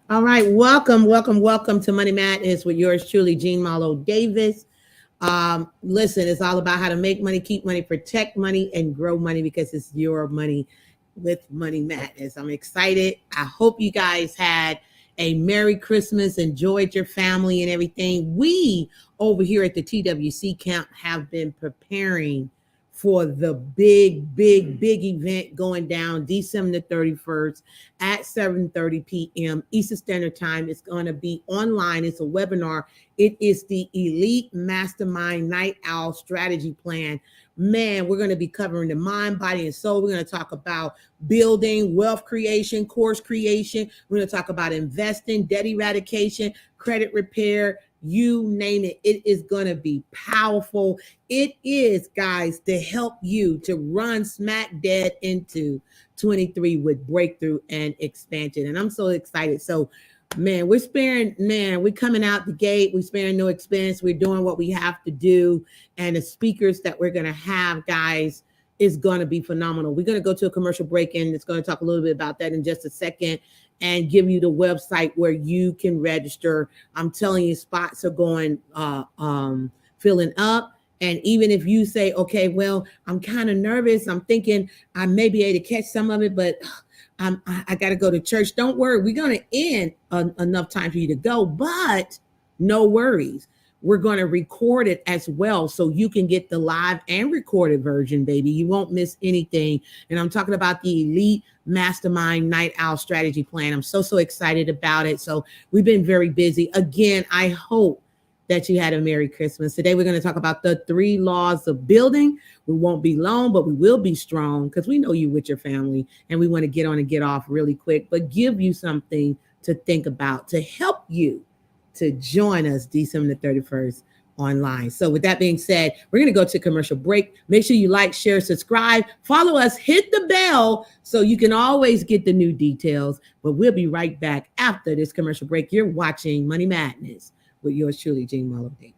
All right, welcome to Money Madness with yours truly, Gene Marlo Davis. Listen, it's all about how to make money, keep money, protect money, and grow money because it's your money with Money Madness. I'm excited. I hope you guys had a Merry Christmas, enjoyed your family and everything. We over here at the TWC camp have been preparing for the big event going down December 31st at 7:30 p.m. Eastern Standard Time. It's going to be online. It's a webinar. It is the Elite Mastermind Night Owl Strategy Plan. Man, we're going to be covering the mind, body, and soul. We're going to talk about building, wealth creation, course creation. We're going to talk about investing, debt eradication, credit repair, you name it. It is going to be powerful. It is, guys, to help you to run smack dead into 23 with breakthrough and expansion. And I'm so excited. So, man, we're coming out the gate. We're sparing no expense. We're doing what we have to do. And the speakers that we're going to have, guys, is going to be phenomenal. We're going to go to a commercial break and it's going to talk a little bit about that in just a second and give you the website where you can register. I'm telling you, spots are going filling up. And even if you say, okay, well, I'm kind of nervous, I'm thinking I may be able to catch some of it, but I got to go to church. Don't worry, we're going to end enough time for you to go, but no worries. We're going to record it as well so you can get the live and recorded version, baby. You won't miss anything. And I'm talking about the Elite Mastermind Night Owl Strategy Plan. I'm so excited about it. So we've been very busy. Again, I hope that you had a Merry Christmas. Today, we're going to talk about the 3 laws of building. We won't be long, but we will be strong because we know you with your family and we want to get on and get off really quick, but give you something to think about to help you to join us December 31st online. So with that being said, we're going to go to commercial break. Make sure you like, share, subscribe, follow us, hit the bell so you can always get the new details. But we'll be right back after this commercial break. You're watching Money Madness with yours truly, Gene Marlo Davis.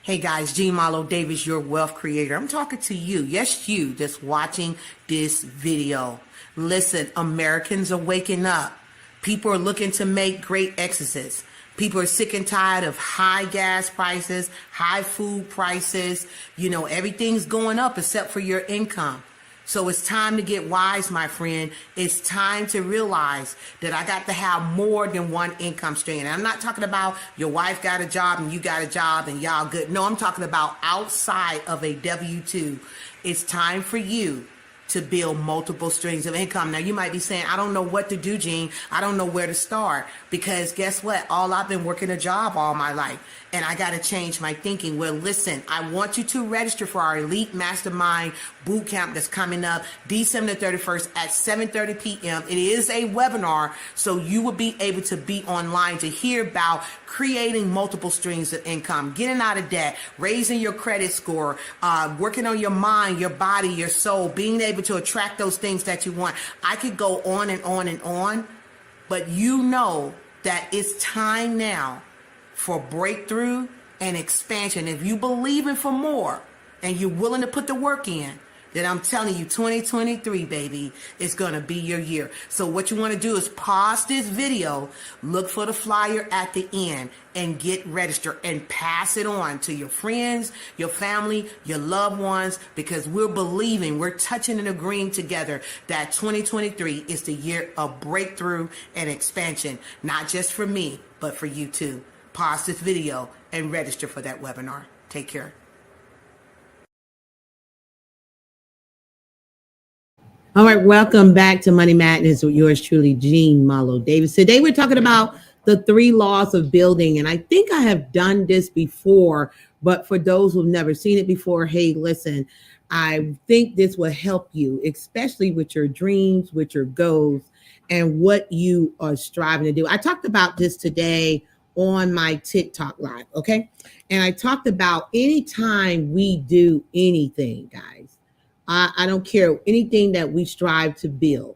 Hey guys, Gene Marlo Davis, your wealth creator. I'm talking to you. Yes, you that's watching this video. Listen, Americans are waking up. People are looking to make great exits. People are sick and tired of high gas prices, high food prices. You know, everything's going up except for your income. So it's time to get wise, my friend. It's time to realize that I got to have more than one income stream. And I'm not talking about your wife got a job and you got a job and y'all good. No, I'm talking about outside of a W-2. It's time for you to build multiple streams of income. Now, you might be saying, I don't know what to do, Gene. I don't know where to start. Because guess what? I've been working a job all my life. And I got to change my thinking. Well, listen, I want you to register for our Elite Mastermind Boot Camp that's coming up December 31st at 7:30 p.m. It is a webinar, so you will be able to be online to hear about creating multiple streams of income, getting out of debt, raising your credit score, working on your mind, your body, your soul, being able to attract those things that you want. I could go on and on and on, but you know that it's time now for breakthrough and expansion. If you believe in for more and you're willing to put the work in, then I'm telling you, 2023, baby, is going to be your year. So what you want to do is pause this video, look for the flyer at the end, and get registered and pass it on to your friends, your family, your loved ones, because we're believing, we're touching and agreeing together that 2023 is the year of breakthrough and expansion, not just for me, but for you too. Pause this video and register for that webinar. Take care. All right, welcome back to Money Madness with yours truly, Gene Marlo Davis. Today we're talking about the 3 laws of building, and I think I have done this before, but for those who've never seen it before, hey, listen, I think this will help you, especially with your dreams, with your goals, and what you are striving to do. I talked about this today on my TikTok live, okay? And I talked about anytime we do anything, guys, I don't care anything that we strive to build.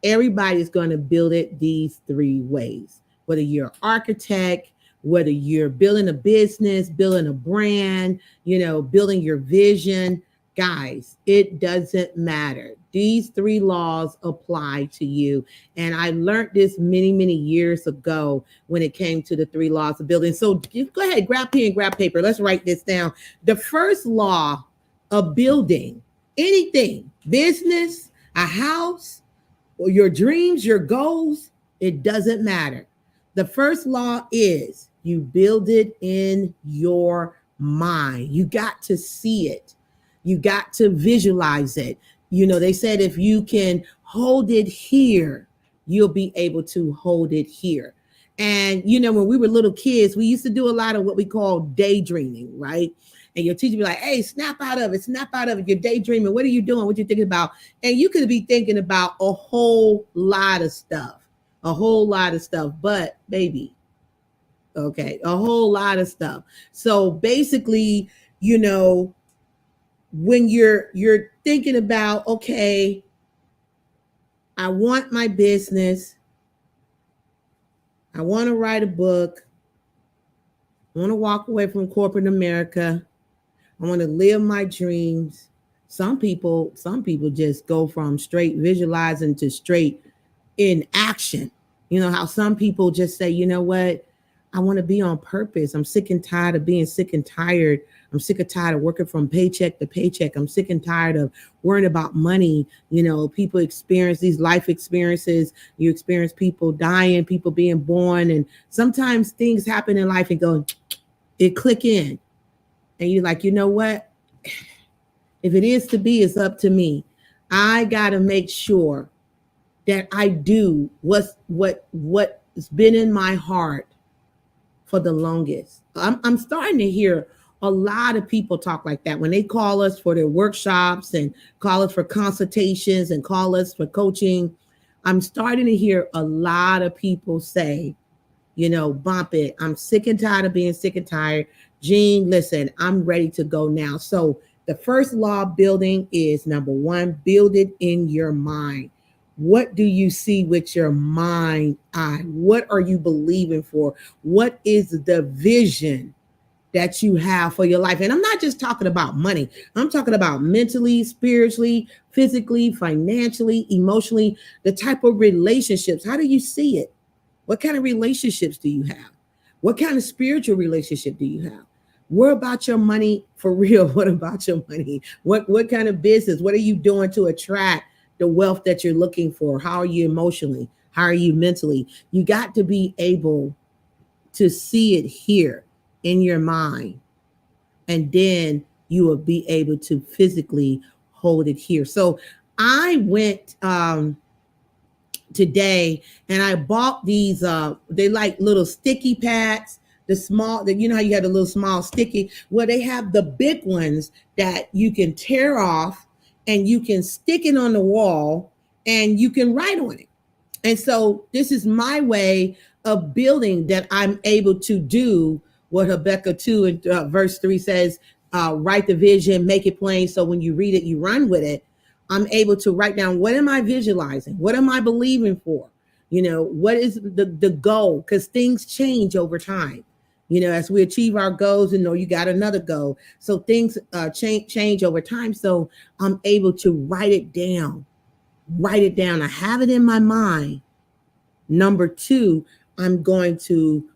Everybody's going to build it these 3 ways. Whether you're an architect, whether you're building a business, building a brand, building your vision, Guys, it doesn't matter. These three laws apply to you. And I learned this many, many years ago when it came to the three laws of building. So go ahead, grab pen, grab paper. Let's write this down. The first law of building anything, business, a house, or your dreams, your goals, it doesn't matter. The first law is you build it in your mind. You got to see it. You got to visualize it. You know, they said if you can hold it here, you'll be able to hold it here. And, you know, when we were little kids, we used to do a lot of what we call daydreaming, right? And your teacher be like, hey, snap out of it, snap out of it. You're daydreaming. What are you doing? What are you thinking about? And you could be thinking about a whole lot of stuff, but baby, okay, a whole lot of stuff. So basically, you know, when you're thinking about, okay, I want my business, I want to write a book, I want to walk away from corporate America, I want to live my dreams. Some people just go from straight visualizing to straight in action. You know how some people just say, you know what, I want to be on purpose. I'm sick and tired of being sick and tired. I'm sick and tired of working from paycheck to paycheck. I'm sick and tired of worrying about money. You know, people experience these life experiences. You experience people dying, people being born. And sometimes things happen in life and go, it click in. And you're like, you know what? If it is to be, it's up to me. I got to make sure that I do what's been in my heart for the longest. I'm starting to hear a lot of people talk like that when they call us for their workshops and call us for consultations and call us for coaching. I'm starting to hear a lot of people say, you know, bump it. I'm sick and tired of being sick and tired. Jean, listen, I'm ready to go now. So the first law of building is number one, build it in your mind. What do you see with your mind eye? What are you believing for? What is the vision that you have for your life? And I'm not just talking about money. I'm talking about mentally, spiritually, physically, financially, emotionally, the type of relationships. How do you see it? What kind of relationships do you have? What kind of spiritual relationship do you have? What about your money for real? What about your money? What kind of business? What are you doing to attract the wealth that you're looking for? How are you emotionally? How are you mentally? You got to be able to see it here in your mind. And then you will be able to physically hold it here. So I went today and I bought these, they like little sticky pads. The small, you know how you have the little small sticky, well, they have the big ones that you can tear off and you can stick it on the wall and you can write on it. And so this is my way of building that I'm able to do what Habakkuk 2 and verse 3 says, write the vision, make it plain. So when you read it, you run with it. I'm able to write down, what am I visualizing? What am I believing for? You know, what is the goal? Because things change over time. You know, as we achieve our goals, you know, you got another goal. So things change over time. So I'm able to write it down. I have it in my mind. Number two, I'm going to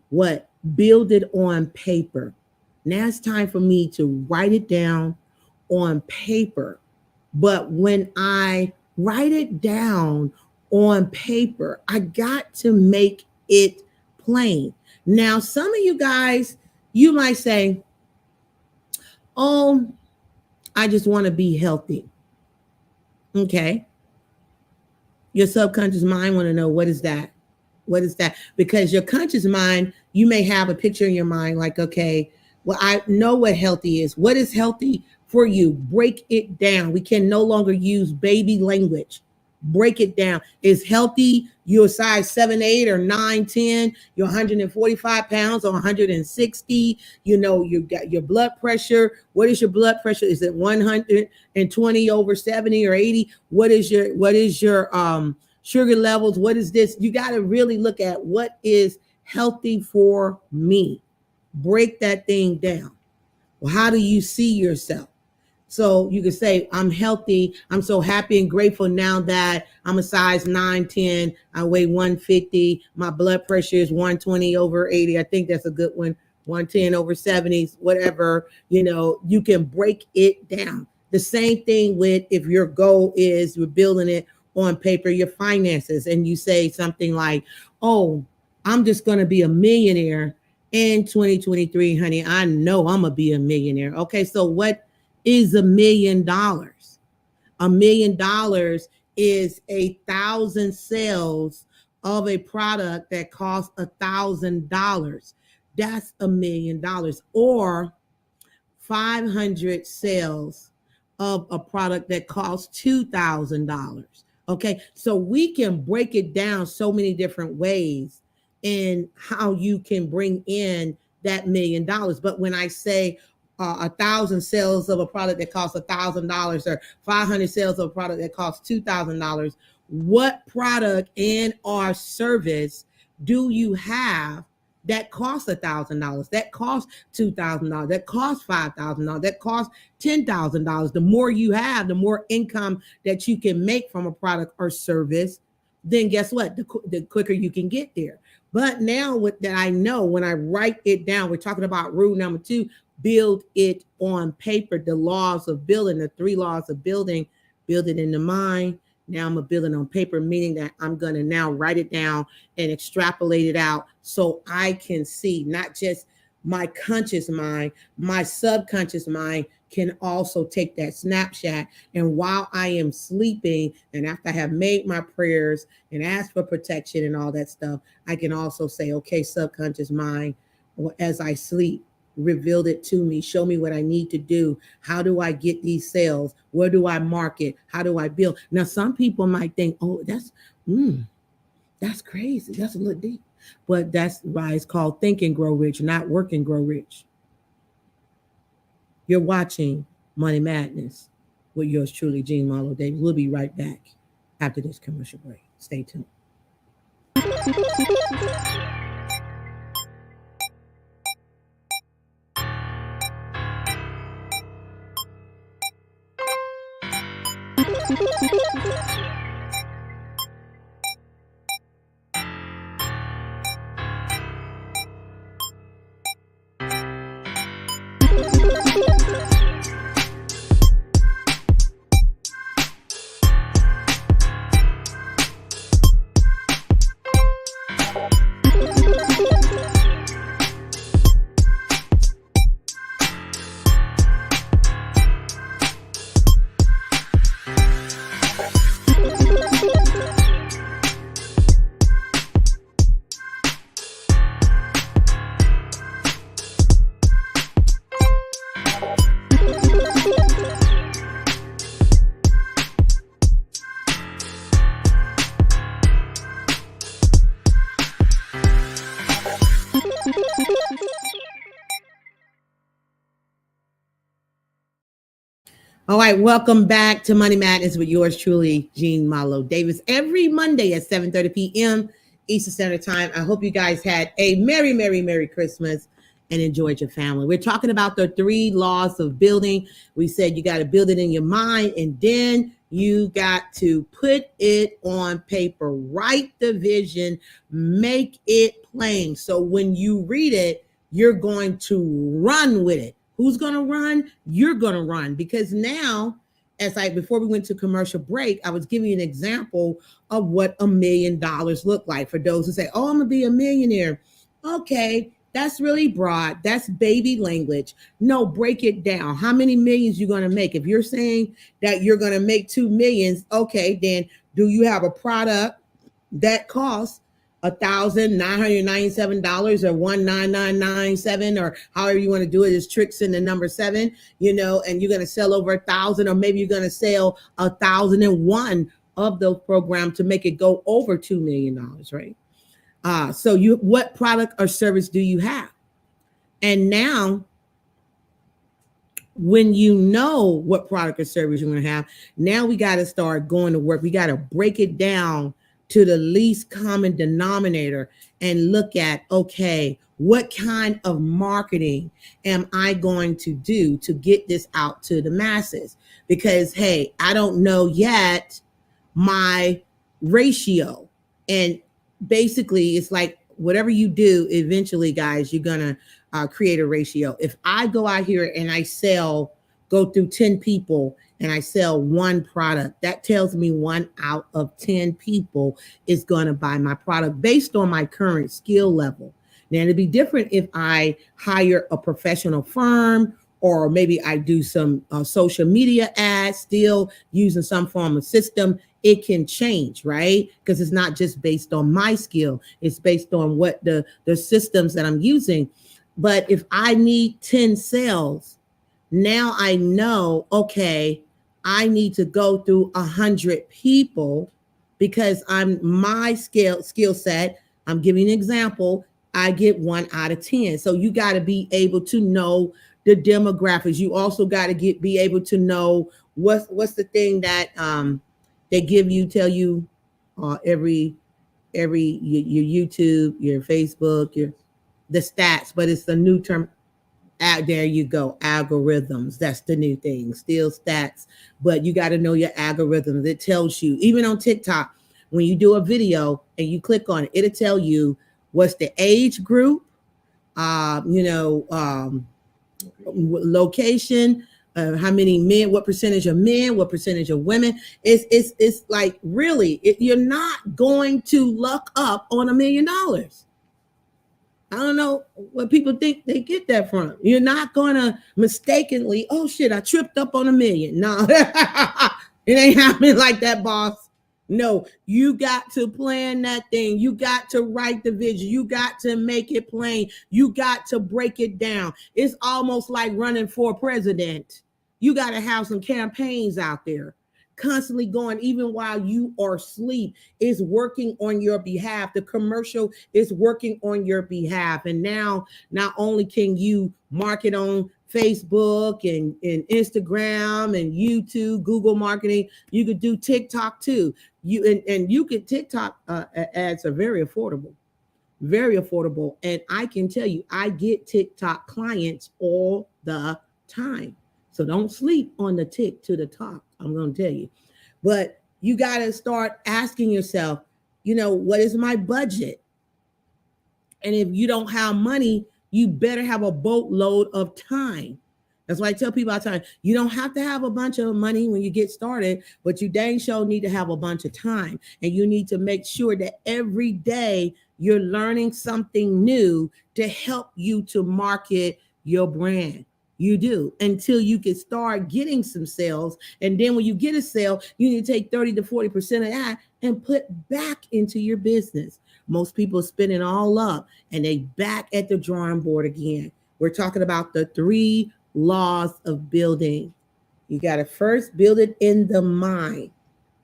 build it on paper. Now it's time for me to write it down on paper. But when I write it down on paper, I got to make it plain. Now, some of you guys, you might say, oh, I just want to be healthy. Okay. Your subconscious mind want to know, what is that? What is that? Because your conscious mind, you may have a picture in your mind like, okay, well, I know what healthy is. What is healthy for you? Break it down. We can no longer use baby language. Break it down. Is healthy you're size 7, 8, or 9, 10, you're 145 pounds or 160, you know, you got your blood pressure. What is your blood pressure? Is it 120 over 70 or 80? What is your sugar levels? What is this? You got to really look at what is healthy for me. Break that thing down. Well, how do you see yourself? So you could say, I'm healthy. I'm so happy and grateful now that I'm a size 9, 10. I weigh 150. My blood pressure is 120 over 80. I think that's a good one. 110 over 70s, whatever. You can break it down. The same thing with if your goal is you're building it on paper, your finances, and you say something like, oh, I'm just going to be a millionaire in 2023, honey. I know I'm going to be a millionaire. Okay, so what is $1 million? $1 million is 1,000 sales of a product that costs $1,000. That's $1 million. Or 500 sales of a product that costs $2,000. Okay, so we can break it down so many different ways in how you can bring in that $1 million. But when I say 1,000 sales of a product that costs $1,000 or 500 sales of a product that costs $2,000, what product and or service do you have that costs $1,000, that costs $2,000, that costs $5,000, that costs $10,000? The more you have, the more income that you can make from a product or service, then guess what? The quicker you can get there. But now that I know, when I write it down, we're talking about rule number 2, build it on paper. The laws of building, the 3 laws of building. Build it in the mind. Now I'm going to build it on paper, meaning that I'm going to now write it down and extrapolate it out so I can see not just my conscious mind, my subconscious mind can also take that snapshot. And while I am sleeping, and after I have made my prayers and asked for protection and all that stuff, I can also say, okay, subconscious mind, as I sleep, revealed it to me. Show me what I need to do. How do I get these sales? Where do I market? How do I build? Now, some people might think, oh, that's crazy. That's a little deep. But that's why it's called Think and Grow Rich, not Work and Grow Rich. You're watching Money Madness with yours truly, Jean Marlo Davis. We'll be right back after this commercial break. Stay tuned. All right, welcome back to Money Madness with yours truly, Jean Marlo Davis, every Monday at 7:30 p.m. Eastern Standard Time. I hope you guys had a Merry, Merry, Merry Christmas and enjoyed your family. We're talking about the 3 laws of building. We said you got to build it in your mind, and then you got to put it on paper. Write the vision, make it plain. So when you read it, you're going to run with it. Who's going to run? You're going to run, because now, before we went to commercial break, I was giving you an example of what $1 million look like for those who say, oh, I'm going to be a millionaire. Okay, that's really broad. That's baby language. No, break it down. How many millions you going to make? If you're saying that you're going to make 2 million, okay, then do you have a product that costs $1,997 or 19997, or however you want to do it, is tricks in the number 7, and you're going to sell over 1,000, or maybe you're going to sell 1,001 of those programs to make it go over $2 million, right? So what product or service do you have? And now, when you know what product or service you're going to have, now we got to start going to work. We got to break it down to the least common denominator and look at, okay, what kind of marketing am I going to do to get this out to the masses? Because, hey, I don't know yet my ratio. And basically, it's like whatever you do, eventually, guys, you're going to create a ratio. If I go out here and I go through 10 people and I sell one product, that tells me 1 out of 10 people is going to buy my product based on my current skill level. Now, it'd be different if I hire a professional firm, or maybe I do some social media ads, still using some form of system. It can change, right? Because it's not just based on my skill. It's based on what the systems that I'm using. But if I need 10 sales, now I know, okay, I need to go through 100 people because my skill set. I'm giving an example. I get 1 out of 10. So you got to be able to know the demographics. You also got to be able to know what's the thing that they tell you every your YouTube, your Facebook, the stats, but it's the new term. There you go, algorithms. That's the new thing. Still stats, but you got to know your algorithms. It tells you, even on TikTok, when you do a video and you click on it, it'll tell you what's the age group, location, how many men, what percentage of men, what percentage of women. It's like, really, you're not going to luck up on $1 million. I don't know what people think they get that from. You're not going to mistakenly, oh shit, I tripped up on $1 million. No, it ain't happening like that, boss. No, you got to plan that thing. You got to write the vision. You got to make it plain. You got to break it down. It's almost like running for president. You got to have some campaigns out there, constantly going, even while you are asleep, is working on your behalf. The commercial is working on your behalf. And now, not only can you market on Facebook and Instagram and YouTube, Google marketing, you could do TikTok too. You could TikTok ads are very affordable. And I can tell you, I get TikTok clients all the time. So don't sleep on the tick to the top. I'm going to tell you, but you got to start asking yourself, what is my budget? And if you don't have money, you better have a boatload of time. That's why I tell people all the time, you don't have to have a bunch of money when you get started, but you dang sure need to have a bunch of time. And you need to make sure that every day you're learning something new to help you to market your brand. You do, until you can start getting some sales. And then when you get a sale, you need to take 30 to 40% of that and put back into your business. Most people spend it all up and they back at the drawing board again. We're talking about the 3 laws of building. You got to first build it in the mind.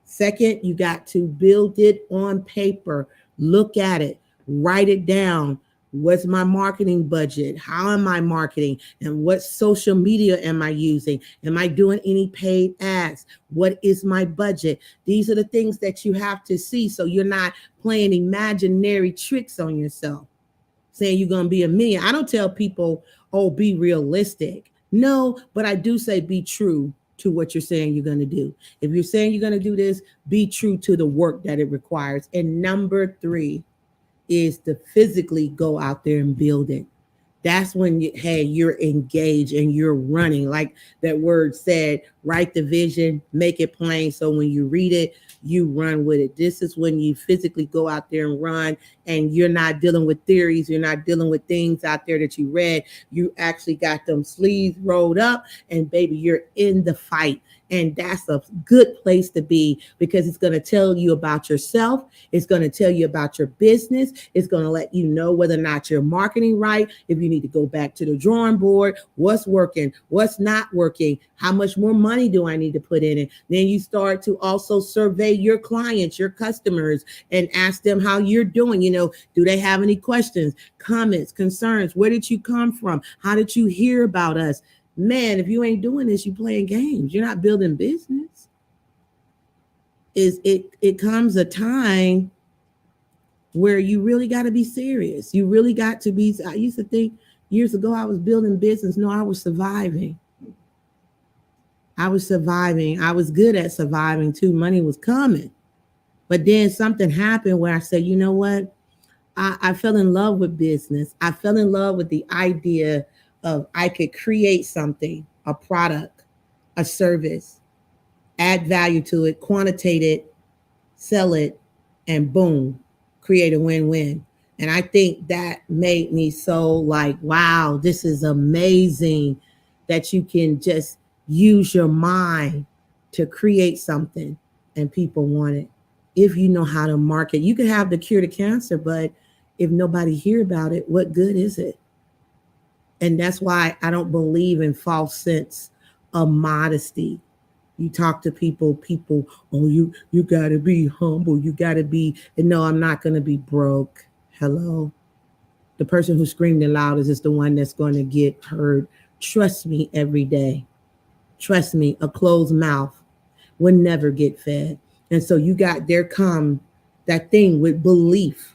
Second, you got to build it on paper. Look at it, write it down. What's my marketing budget? How am I marketing? And what social media am I using? Am I doing any paid ads? What is my budget? These are the things that you have to see, so you're not playing imaginary tricks on yourself, saying you're going to be $1 million. I don't tell people, oh, be realistic. No, but I do say be true to what you're saying you're going to do. If you're saying you're going to do this, be true to the work that it requires. And number 3 is to physically go out there and build it. That's when you're engaged and you're running. Like that word said, write the vision, make it plain. So when you read it, you run with it. This is when you physically go out there and run, and you're not dealing with theories. You're not dealing with things out there that you read. You actually got them sleeves rolled up, and baby, you're in the fight. And that's a good place to be, because it's going to tell you about yourself. It's going to tell you about your business. It's going to let you know whether or not you're marketing right. If you need to go back to the drawing board, what's working, what's not working, how much more money do I need to put in it? Then you start to also survey your clients, your customers, and ask them how you're doing. Do they have any questions, comments, concerns? Where did you come from? How did you hear about us? Man, if you ain't doing this, you playing games. You're not building business. It comes a time where you really got to be serious. You really got to be. I used to think years ago I was building business. No, I was surviving. I was surviving. I was good at surviving too. Money was coming. But then something happened where I said, you know what? I fell in love with business. I fell in love with the idea of I could create something, a product, a service, add value to it, quantitate it, sell it, and boom, create a win-win. And I think that made me so like, wow, this is amazing that you can just use your mind to create something and people want it. If you know how to market, you can have the cure to cancer, but if nobody hear about it, what good is it? And that's why I don't believe in false sense of modesty. You talk to people, oh, you got to be humble. You got to be, and no, I'm not going to be broke. Hello. The person who screamed the loudest is the one that's going to get heard. Trust me every day. Trust me, a closed mouth will never get fed. And so there come that thing with belief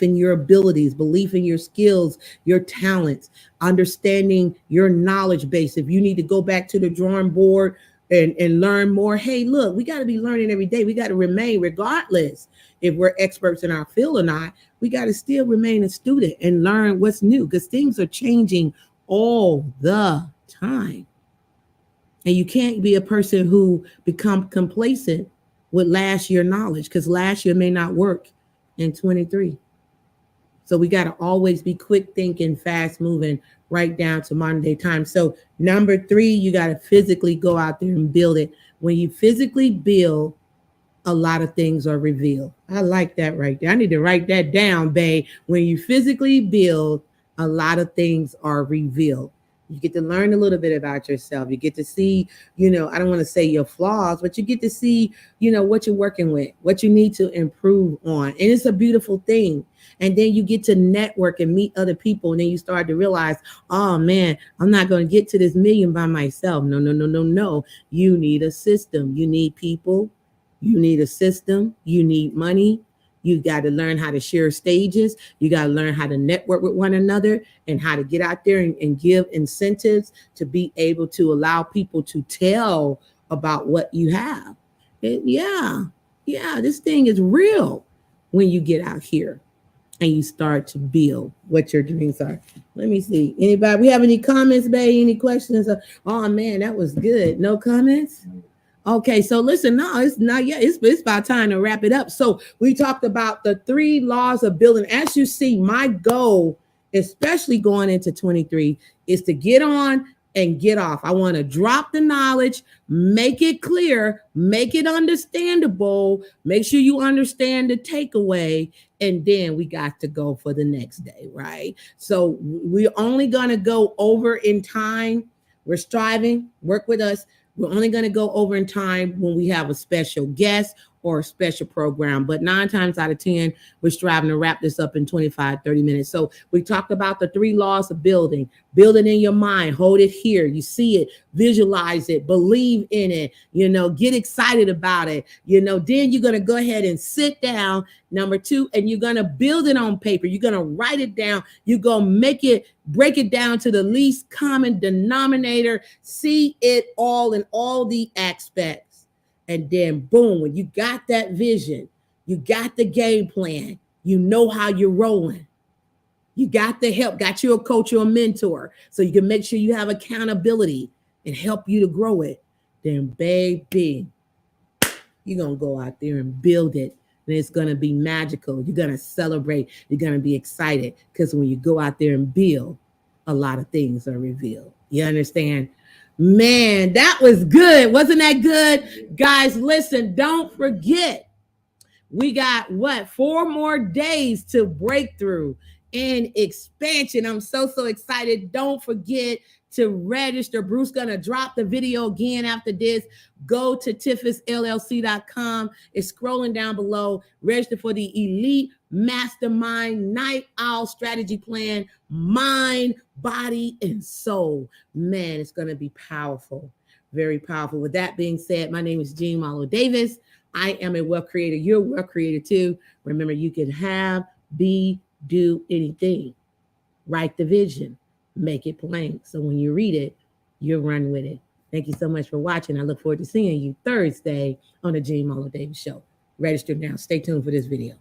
in your abilities, belief in your skills, your talents, understanding your knowledge base. If you need to go back to the drawing board and learn more, hey, look, we got to be learning every day. We got to remain, regardless if we're experts in our field or not, we got to still remain a student and learn what's new because things are changing all the time. And you can't be a person who become complacent with last year knowledge because last year may not work in 23. So we got to always be quick thinking, fast moving, right down to modern day time. So number 3, you got to physically go out there and build it. When you physically build, a lot of things are revealed. I like that right there. I need to write that down, babe. When you physically build, a lot of things are revealed. You get to learn a little bit about yourself. You get to see, I don't want to say your flaws, but you get to see, what you're working with, what you need to improve on. And it's a beautiful thing. And then you get to network and meet other people. And then you start to realize, oh man, I'm not going to get to this million by myself. No. You need a system. You need people. You need a system. You need money. You got to learn how to share stages. You got to learn how to network with one another and how to get out there and give incentives to be able to allow people to tell about what you have. And this thing is real when you get out here and you start to build what your dreams are. Let me see. Anybody? We have any comments, babe? Any questions? Oh man, that was good. No comments? Okay, so listen, no, it's not yet. It's about time to wrap it up. So we talked about the 3 laws of building. As you see, my goal, especially going into 23, is to get on and get off. I want to drop the knowledge, make it clear, make it understandable, make sure you understand the takeaway, and then we got to go for the next day, right? So we're only going to go over in time. We're striving, work with us. We're only going to go over in time when we have a special guest or a special program. But 9 times out of 10, we're striving to wrap this up in 25, 30 minutes. So we talked about the 3 laws of building. Build it in your mind. Hold it here. You see it. Visualize it. Believe in it. Get excited about it. Then you're going to go ahead and sit down. Number 2, and you're going to build it on paper. You're going to write it down. You're going to break it down to the least common denominator. See it all in all the aspects. And then boom, when you got that vision, you got the game plan, you know how you're rolling. You got the help, got you a coach or a mentor, so you can make sure you have accountability and help you to grow it. Then baby, you're going to go out there and build it. And it's going to be magical. You're going to celebrate. You're going to be excited because when you go out there and build, a lot of things are revealed. You understand? Man, that was good. Wasn't that good? Guys, listen, don't forget. We got 4 more days to breakthrough and expansion. I'm so excited. Don't forget to register. Bruce gonna drop the video again after this. Go to tifusllc.com. It's scrolling down below. Register for the Elite Mastermind Night Owl Strategy Plan, mind, body, and soul. Man, it's gonna be powerful. Very powerful. With that being said, my name is Jean Malo Davis. I am a wealth creator. You're a wealth creator too. Remember, you can have, be, do anything. Write the vision, make it plain. So when you read it, you'll run with it. Thank you so much for watching. I look forward to seeing you Thursday on the Jean Marlo Davis Show. Register now. Stay tuned for this video.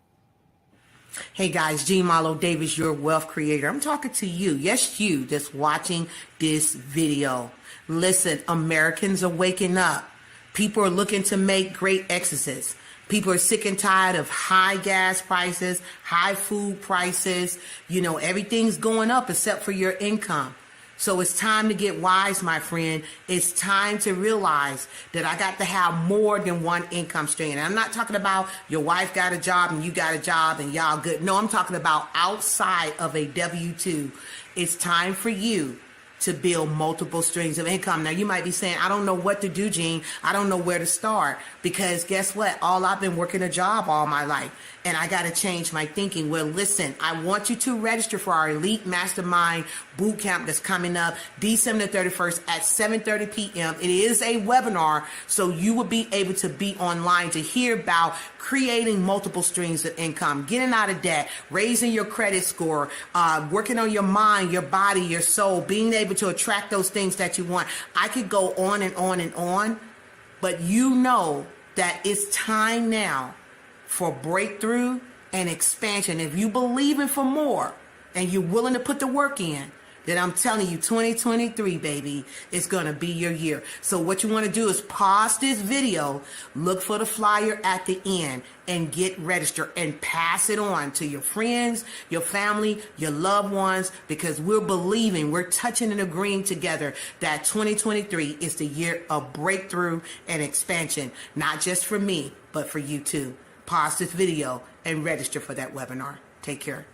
Hey guys, Jean Marlo Davis, your wealth creator. I'm talking to you. Yes, you that's watching this video. Listen, Americans are waking up. People are looking to make great exodus. People are sick and tired of high gas prices, high food prices. You know, everything's going up except for your income. So it's time to get wise, my friend. It's time to realize that I got to have more than one income stream. And I'm not talking about your wife got a job and you got a job and y'all good. No, I'm talking about outside of a W-2. It's time for you to build multiple streams of income. Now, you might be saying, I don't know what to do, Jean. I don't know where to start. Because guess what? I've been working a job all my life. And I got to change my thinking. Well, listen, I want you to register for our Elite Mastermind Boot Camp that's coming up December 31st at 7:30 p.m. It is a webinar, so you will be able to be online to hear about creating multiple streams of income, getting out of debt, raising your credit score, working on your mind, your body, your soul, being able to attract those things that you want. I could go on and on and on, but you know that it's time now for breakthrough and expansion. If you believe in for more and you're willing to put the work in, then I'm telling you, 2023, baby, is going to be your year. So what you want to do is pause this video, look for the flyer at the end, and get registered and pass it on to your friends, your family, your loved ones, because we're believing, we're touching and agreeing together that 2023 is the year of breakthrough and expansion, not just for me, but for you too. Pause this video and register for that webinar. Take care.